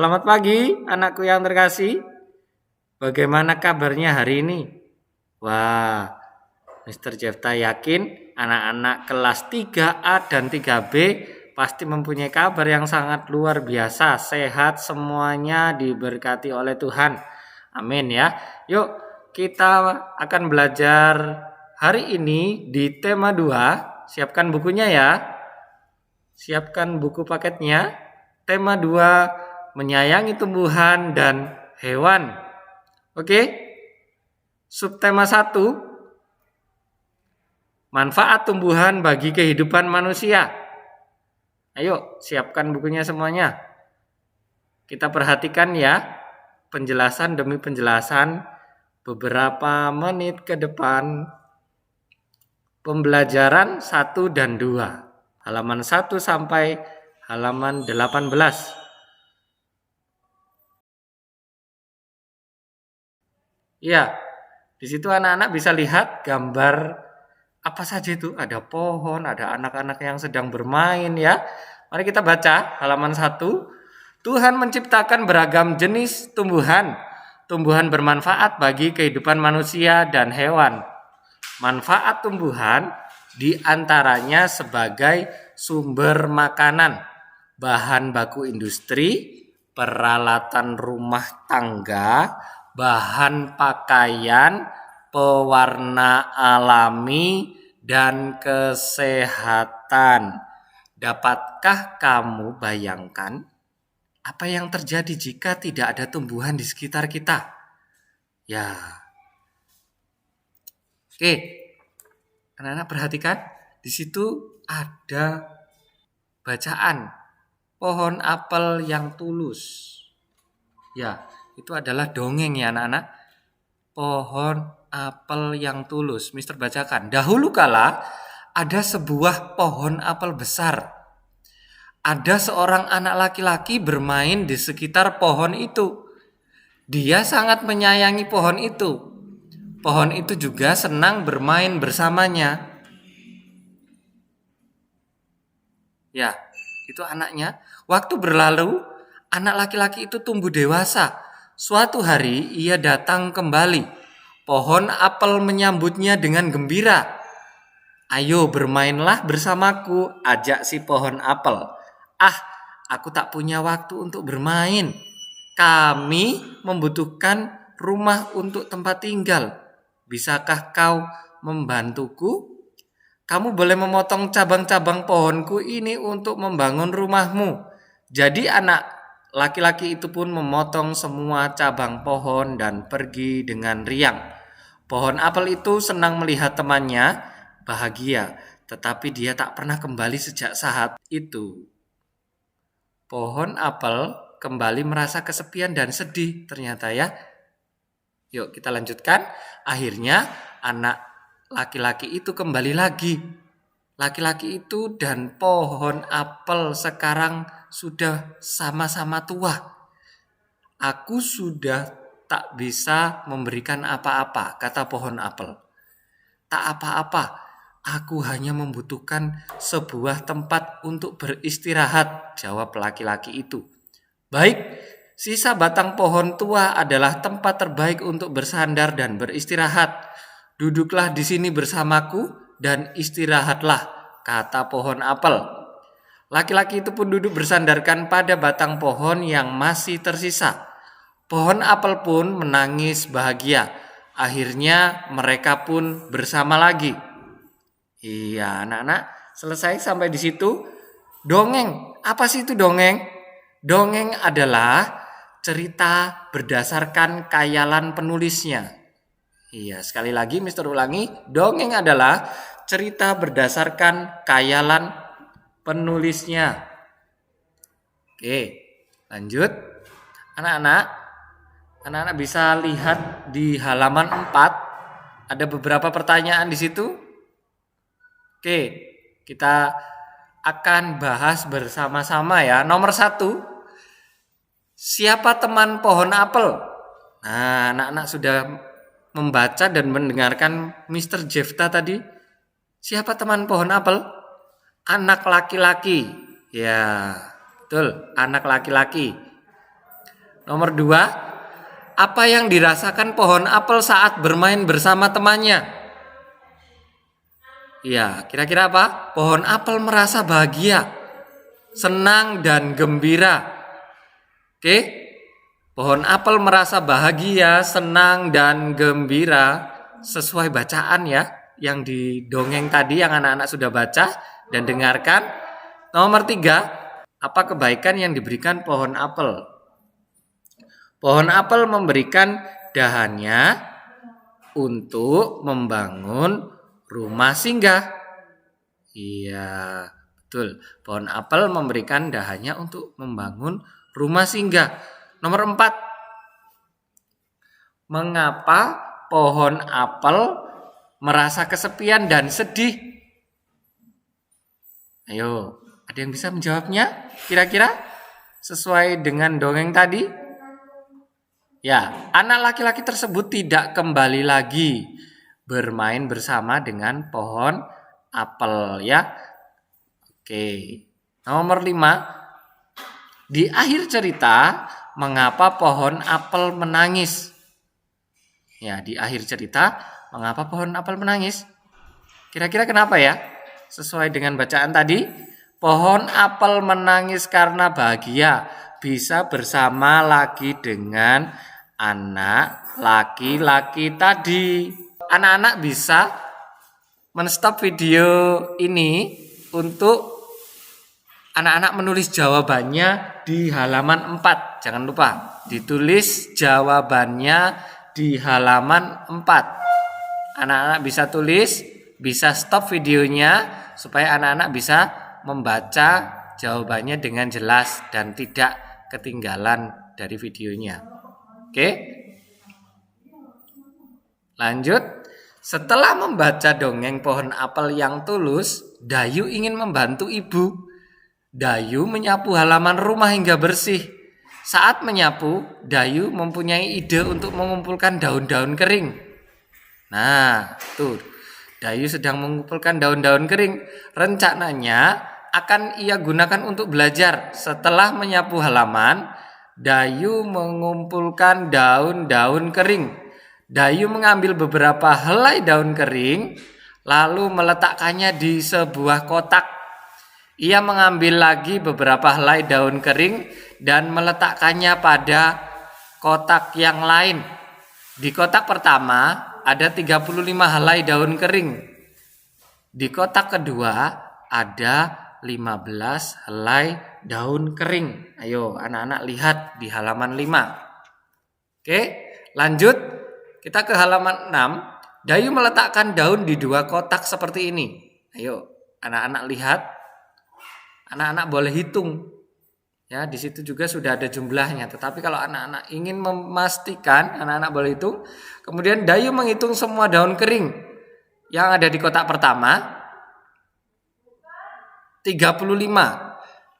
Selamat pagi, anakku yang terkasih. Bagaimana kabarnya hari ini? Wah, Mr. Jefta yakin anak-anak kelas 3A dan 3B pasti mempunyai kabar yang sangat luar biasa. Sehat semuanya, diberkati oleh Tuhan. Amin ya. Yuk, kita akan belajar hari ini di tema 2. Siapkan bukunya ya. Siapkan buku paketnya. Tema 2, menyayangi tumbuhan dan hewan. Oke. Subtema 1, manfaat tumbuhan bagi kehidupan manusia. Ayo, siapkan bukunya semuanya. Kita perhatikan ya, penjelasan demi penjelasan beberapa menit ke depan. Pembelajaran 1 dan 2. Halaman 1 sampai halaman 18. Ya, di situ anak-anak bisa lihat gambar apa saja itu. Ada pohon, ada anak-anak yang sedang bermain ya. Mari kita baca halaman 1. Tuhan menciptakan beragam jenis tumbuhan. Tumbuhan bermanfaat bagi kehidupan manusia dan hewan. Manfaat tumbuhan diantaranya sebagai sumber makanan, bahan baku industri, peralatan rumah tangga, bahan pakaian, pewarna alami, dan kesehatan. Dapatkah kamu bayangkan apa yang terjadi jika tidak ada tumbuhan di sekitar kita? Ya. Oke. Anak-anak perhatikan, di situ ada bacaan pohon apel yang tulus. Ya, itu adalah dongeng ya anak-anak. Pohon apel yang tulus. Mister bacakan. Dahulu kala ada sebuah pohon apel besar. Ada seorang anak laki-laki bermain di sekitar pohon itu. Dia sangat menyayangi pohon itu. Pohon itu juga senang bermain bersamanya. Ya, itu anaknya. Waktu berlalu, anak laki-laki itu tumbuh dewasa. Suatu hari ia datang kembali. Pohon apel menyambutnya dengan gembira. Ayo bermainlah bersamaku, ajak si pohon apel. Ah, aku tak punya waktu untuk bermain. Kami membutuhkan rumah untuk tempat tinggal. Bisakah kau membantuku? Kamu boleh memotong cabang-cabang pohonku ini untuk membangun rumahmu. Jadi anak laki-laki itu pun memotong semua cabang pohon dan pergi dengan riang. Pohon apel itu senang melihat temannya bahagia, tetapi dia tak pernah kembali sejak saat itu. Pohon apel kembali merasa kesepian dan sedih ternyata ya. Yuk kita lanjutkan. Akhirnya anak laki-laki itu kembali lagi. Laki-laki itu dan pohon apel sekarang sudah sama-sama tua. Aku sudah tak bisa memberikan apa-apa, kata pohon apel. Tak apa-apa, aku hanya membutuhkan sebuah tempat untuk beristirahat, jawab laki-laki itu. Baik, sisa batang pohon tua adalah tempat terbaik untuk bersandar dan beristirahat. Duduklah di sini bersamaku dan istirahatlah, kata pohon apel. Laki-laki itu pun duduk bersandarkan pada batang pohon yang masih tersisa. Pohon apel pun menangis bahagia. Akhirnya mereka pun bersama lagi. Iya, anak-anak, selesai sampai di situ. Dongeng, apa sih itu dongeng? Dongeng adalah cerita berdasarkan khayalan penulisnya. Iya, sekali lagi Mister ulangi, dongeng adalah cerita berdasarkan khayalan penulisnya. Oke, lanjut. Anak-anak bisa lihat di halaman 4 ada beberapa pertanyaan di situ. Oke, kita akan bahas bersama-sama ya. Nomor 1, siapa teman pohon apel? Nah, anak-anak sudah membaca dan mendengarkan Mr. Jefta tadi. Siapa teman pohon apel? Anak laki-laki. Ya, betul, anak laki-laki. Nomor 2, apa yang dirasakan pohon apel saat bermain bersama temannya? Ya, kira-kira apa? Pohon apel merasa bahagia, senang dan gembira. Oke? Pohon apel merasa bahagia, senang dan gembira sesuai bacaan ya, yang di dongeng tadi yang anak-anak sudah baca dan dengarkan. Nomor 3, apa kebaikan yang diberikan pohon apel? Pohon apel memberikan dahannya untuk membangun rumah singgah. Iya, betul. Pohon apel memberikan dahannya untuk membangun rumah singgah. Nomor 4, mengapa pohon apel merasa kesepian dan sedih? Ayo, ada yang bisa menjawabnya? Kira-kira sesuai dengan dongeng tadi? Ya, anak laki-laki tersebut tidak kembali lagi bermain bersama dengan pohon apel ya. Oke. Nomor 5, di akhir cerita mengapa pohon apel menangis? Ya, di akhir cerita mengapa pohon apel menangis? Kira-kira kenapa ya? Sesuai dengan bacaan tadi, pohon apel menangis karena bahagia bisa bersama lagi dengan anak laki-laki tadi. Anak-anak bisa menstop video ini untuk anak-anak menulis jawabannya di halaman 4. Jangan lupa ditulis jawabannya di halaman 4. Anak-anak bisa tulis, bisa stop videonya supaya anak-anak bisa membaca jawabannya dengan jelas dan tidak ketinggalan dari videonya. Oke? Lanjut. Setelah membaca dongeng pohon apel yang tulus, Dayu ingin membantu ibu. Dayu menyapu halaman rumah hingga bersih. Saat menyapu, Dayu mempunyai ide untuk mengumpulkan daun-daun kering. Nah, tuh. Dayu sedang mengumpulkan daun-daun kering. Rencananya akan ia gunakan untuk belajar. Setelah menyapu halaman, Dayu mengumpulkan daun-daun kering. Dayu mengambil beberapa helai daun kering, lalu meletakkannya di sebuah kotak. Ia mengambil lagi beberapa helai daun kering dan meletakkannya pada kotak yang lain. Di kotak pertama ada 35 helai daun kering. Di kotak kedua ada 15 helai daun kering. Ayo anak-anak lihat di halaman 5. Oke, lanjut. Kita ke halaman 6. Dayu meletakkan daun di 2 kotak seperti ini. Ayo anak-anak lihat. Anak-anak boleh hitung. Ya, di situ juga sudah ada jumlahnya. Tetapi kalau anak-anak ingin memastikan, anak-anak boleh hitung. Kemudian Dayu menghitung semua daun kering yang ada di kotak pertama. 35.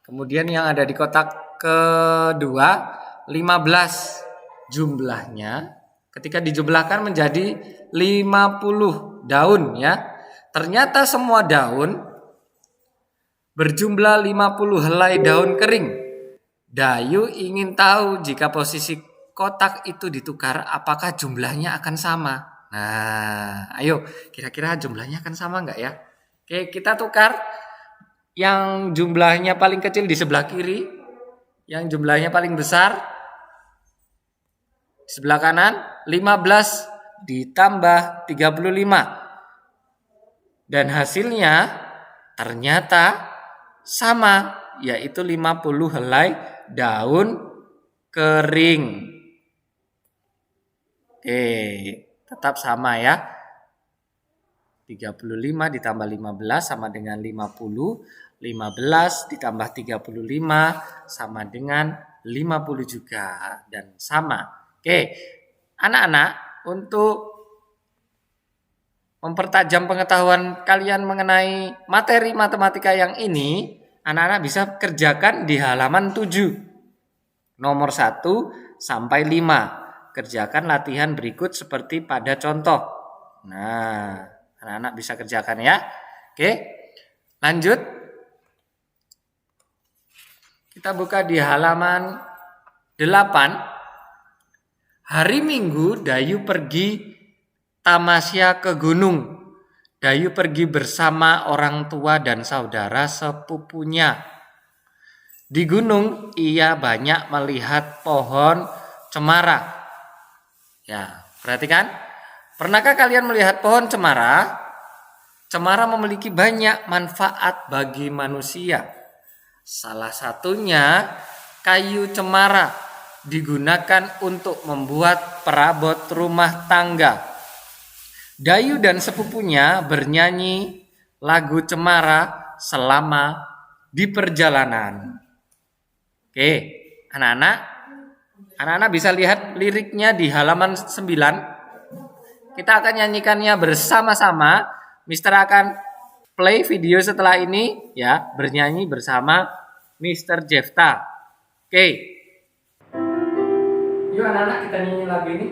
Kemudian yang ada di kotak kedua 15. Jumlahnya ketika dijumlahkan menjadi 50 daun ya. Ternyata semua daun berjumlah 50 helai daun kering. Dayu ingin tahu jika posisi kotak itu ditukar apakah jumlahnya akan sama. Nah, ayo kira-kira jumlahnya akan sama enggak ya? Oke, kita tukar. Yang jumlahnya paling kecil di sebelah kiri, yang jumlahnya paling besar di sebelah kanan. 15 ditambah 35. Dan hasilnya ternyata sama, yaitu 50 helai daun kering. Oke, tetap sama ya. 35 ditambah 15 sama dengan 50. 15 ditambah 35 sama dengan 50 juga. Dan sama. Oke, anak-anak, untuk mempertajam pengetahuan kalian mengenai materi matematika yang ini, anak-anak bisa kerjakan di halaman 7. Nomor 1 sampai 5. Kerjakan latihan berikut seperti pada contoh. Nah, anak-anak bisa kerjakan ya. Oke, lanjut. Kita buka di halaman 8. Hari Minggu Dayu pergi tamasya ke gunung. Dayu pergi bersama orang tua dan saudara sepupunya. Di gunung ia banyak melihat pohon cemara. Ya, perhatikan. Pernahkah kalian melihat pohon cemara? Cemara memiliki banyak manfaat bagi manusia. Salah satunya kayu cemara digunakan untuk membuat perabot rumah tangga. Dayu dan sepupunya bernyanyi lagu cemara selama di perjalanan. Oke, anak-anak bisa lihat liriknya di halaman 9. Kita akan nyanyikannya bersama-sama. Mister akan play video setelah ini ya, bernyanyi bersama Mister Jefta. Oke. Yuk anak-anak kita nyanyi lagu ini.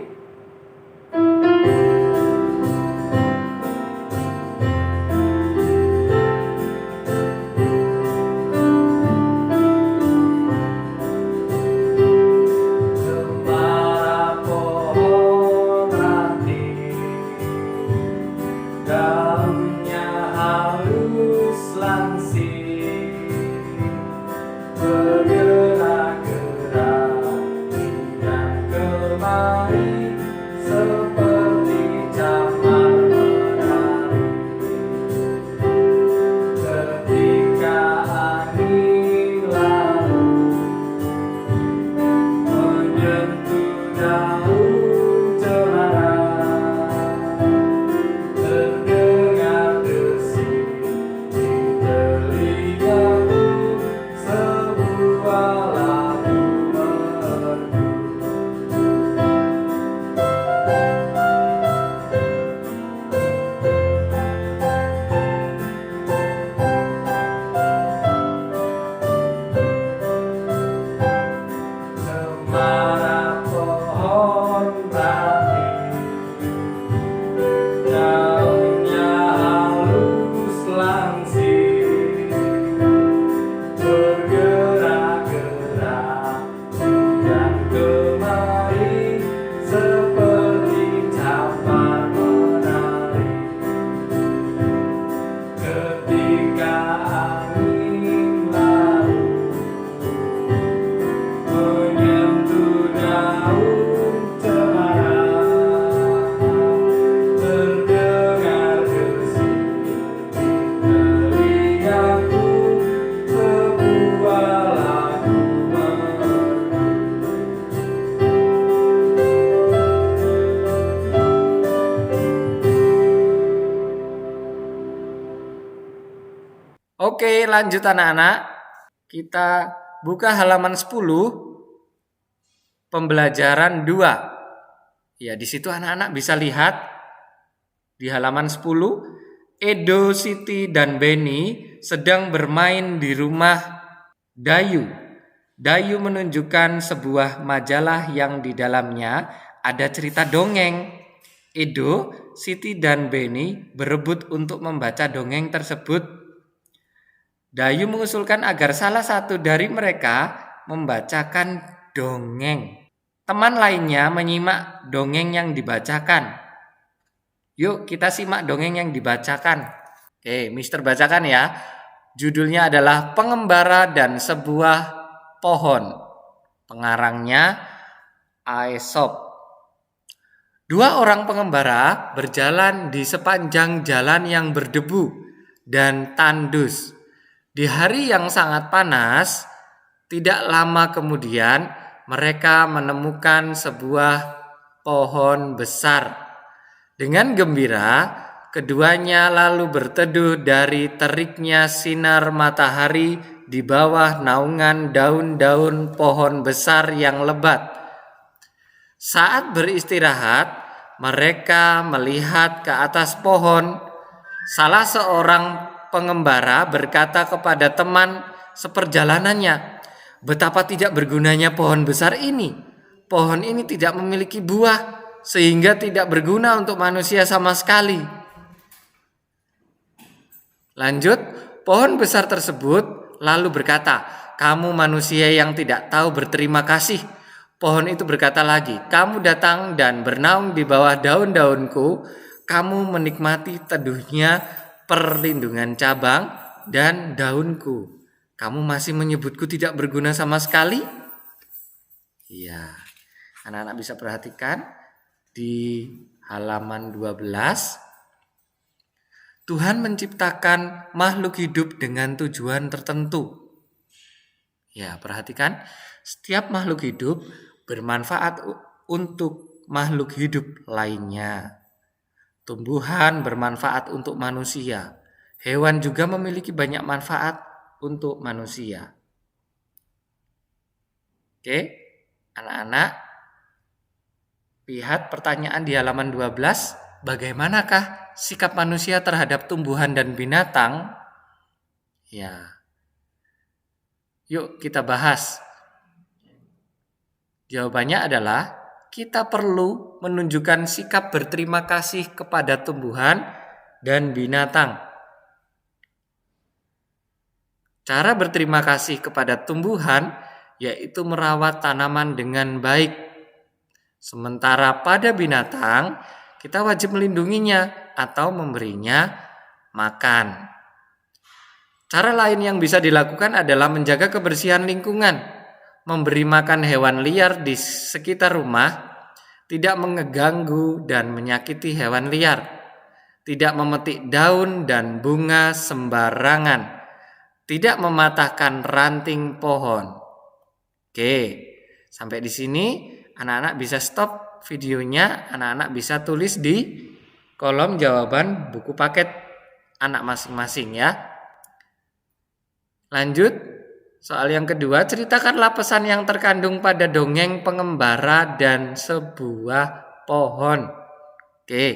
Oke, lanjut anak-anak. Kita buka halaman 10, pembelajaran 2. Ya, di situ anak-anak bisa lihat di halaman 10, Edo, Siti, dan Benny sedang bermain di rumah Dayu. Dayu menunjukkan sebuah majalah yang di dalamnya ada cerita dongeng. Edo, Siti, dan Benny berebut untuk membaca dongeng tersebut. Dayu mengusulkan agar salah satu dari mereka membacakan dongeng. Teman lainnya menyimak dongeng yang dibacakan. Yuk kita simak dongeng yang dibacakan. Oke, Mister bacakan ya. Judulnya adalah Pengembara dan Sebuah Pohon. Pengarangnya Aesop. Dua orang pengembara berjalan di sepanjang jalan yang berdebu dan tandus. Di hari yang sangat panas, tidak lama kemudian mereka menemukan sebuah pohon besar. Dengan gembira, keduanya lalu berteduh dari teriknya sinar matahari di bawah naungan daun-daun pohon besar yang lebat. Saat beristirahat, mereka melihat ke atas pohon. Salah seorang pengembara berkata kepada teman seperjalanannya, "Betapa tidak bergunanya pohon besar ini. Pohon ini tidak memiliki buah, sehingga tidak berguna untuk manusia sama sekali." Lanjut, pohon besar tersebut lalu berkata, "Kamu manusia yang tidak tahu berterima kasih. Pohon itu berkata lagi, kamu datang dan bernaung di bawah daun-daunku, kamu menikmati teduhnya perlindungan cabang dan daunku. Kamu masih menyebutku tidak berguna sama sekali? Iya, anak-anak bisa perhatikan di halaman 12. Tuhan menciptakan makhluk hidup dengan tujuan tertentu. Ya, perhatikan, setiap makhluk hidup bermanfaat untuk makhluk hidup lainnya. Tumbuhan bermanfaat untuk manusia. Hewan juga memiliki banyak manfaat untuk manusia. Oke, anak-anak, lihat pertanyaan di halaman 12. Bagaimanakah sikap manusia terhadap tumbuhan dan binatang? Ya, yuk kita bahas. Jawabannya adalah kita perlu menunjukkan sikap berterima kasih kepada tumbuhan dan binatang. Cara berterima kasih kepada tumbuhan yaitu merawat tanaman dengan baik. Sementara pada binatang, kita wajib melindunginya atau memberinya makan. Cara lain yang bisa dilakukan adalah menjaga kebersihan lingkungan, memberi makan hewan liar di sekitar rumah, tidak mengganggu dan menyakiti hewan liar, tidak memetik daun dan bunga sembarangan, tidak mematahkan ranting pohon. Oke, sampai di sini anak-anak bisa stop videonya, anak-anak bisa tulis di kolom jawaban buku paket anak masing-masing ya. Lanjut, soal yang kedua, ceritakanlah pesan yang terkandung pada dongeng pengembara dan sebuah pohon. Oke,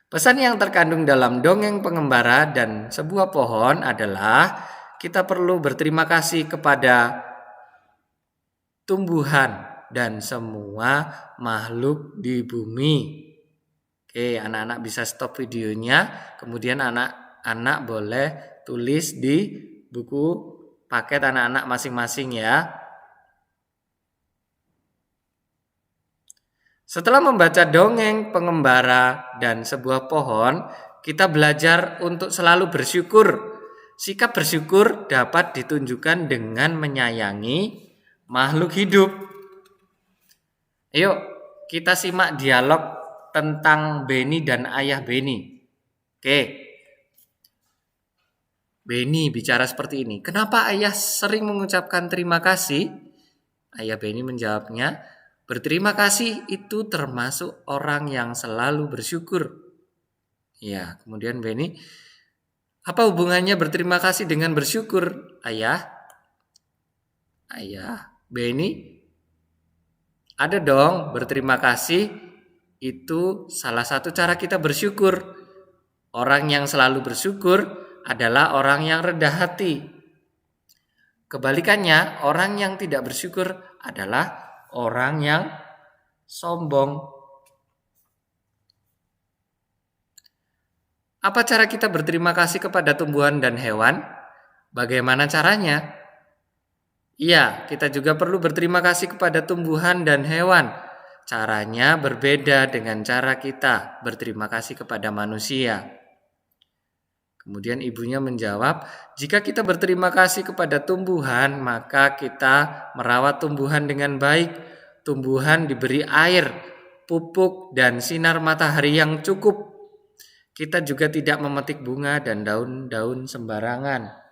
pesan yang terkandung dalam dongeng pengembara dan sebuah pohon adalah kita perlu berterima kasih kepada tumbuhan dan semua makhluk di bumi. Oke, anak-anak bisa stop videonya, kemudian anak-anak boleh tulis di buku paket anak-anak masing-masing ya. Setelah membaca dongeng pengembara dan sebuah pohon, kita belajar untuk selalu bersyukur. Sikap bersyukur dapat ditunjukkan dengan menyayangi makhluk hidup. Ayo kita simak dialog tentang Beni dan ayah Beni. Oke, Beni bicara seperti ini. Kenapa ayah sering mengucapkan terima kasih? Ayah Beni menjawabnya, berterima kasih itu termasuk orang yang selalu bersyukur. Ya, kemudian Beni, apa hubungannya berterima kasih dengan bersyukur, ayah? Ayah Beni, ada dong, berterima kasih itu salah satu cara kita bersyukur. Orang yang selalu bersyukur adalah orang yang rendah hati. Kebalikannya, orang yang tidak bersyukur adalah orang yang sombong. Apa cara kita berterima kasih kepada tumbuhan dan hewan? Bagaimana caranya? Iya, kita juga perlu berterima kasih kepada tumbuhan dan hewan. Caranya berbeda dengan cara kita berterima kasih kepada manusia. Kemudian ibunya menjawab, jika kita berterima kasih kepada tumbuhan, maka kita merawat tumbuhan dengan baik. Tumbuhan diberi air, pupuk, dan sinar matahari yang cukup. Kita juga tidak memetik bunga dan daun-daun sembarangan.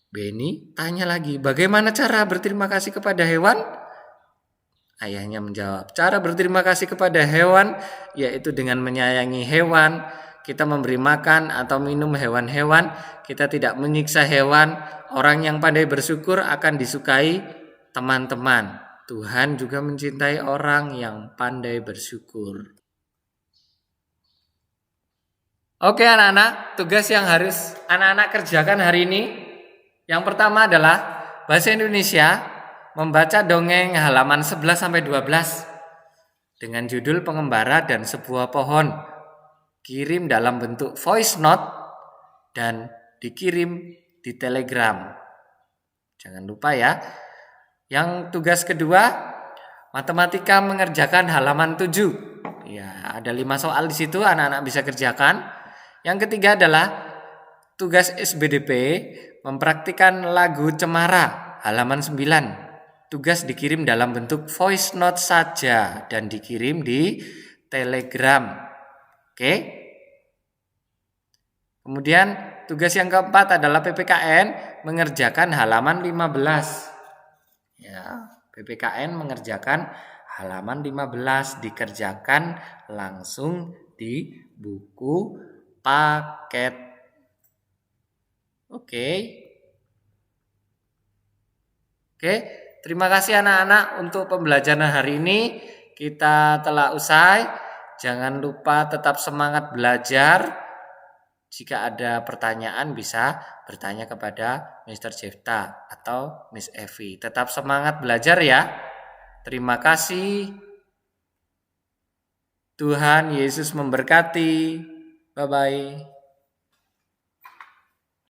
Beni tanya lagi, bagaimana cara berterima kasih kepada hewan? Ayahnya menjawab, cara berterima kasih kepada hewan yaitu dengan menyayangi hewan. Kita memberi makan atau minum hewan-hewan. Kita tidak menyiksa hewan. Orang yang pandai bersyukur akan disukai teman-teman. Tuhan juga mencintai orang yang pandai bersyukur. Oke anak-anak, tugas yang harus anak-anak kerjakan hari ini. Yang pertama adalah bahasa Indonesia, membaca dongeng halaman 11-12 dengan judul Pengembara dan Sebuah Pohon. Kirim dalam bentuk voice note dan dikirim di Telegram. Jangan lupa ya. Yang tugas kedua, matematika mengerjakan halaman 7. Ya, ada 5 soal di situ anak-anak bisa kerjakan. Yang ketiga adalah tugas SBDP mempraktikkan lagu Cemara halaman 9. Tugas dikirim dalam bentuk voice note saja dan dikirim di Telegram. Oke. Kemudian tugas yang keempat adalah PPKN mengerjakan halaman 15. Ya, PPKN mengerjakan halaman 15 dikerjakan langsung di buku paket. Oke. Terima kasih anak-anak untuk pembelajaran hari ini. Kita telah usai. Jangan lupa tetap semangat belajar. Jika ada pertanyaan bisa bertanya kepada Mr. Jefta atau Miss Evi. Tetap semangat belajar ya. Terima kasih. Tuhan Yesus memberkati. Bye-bye.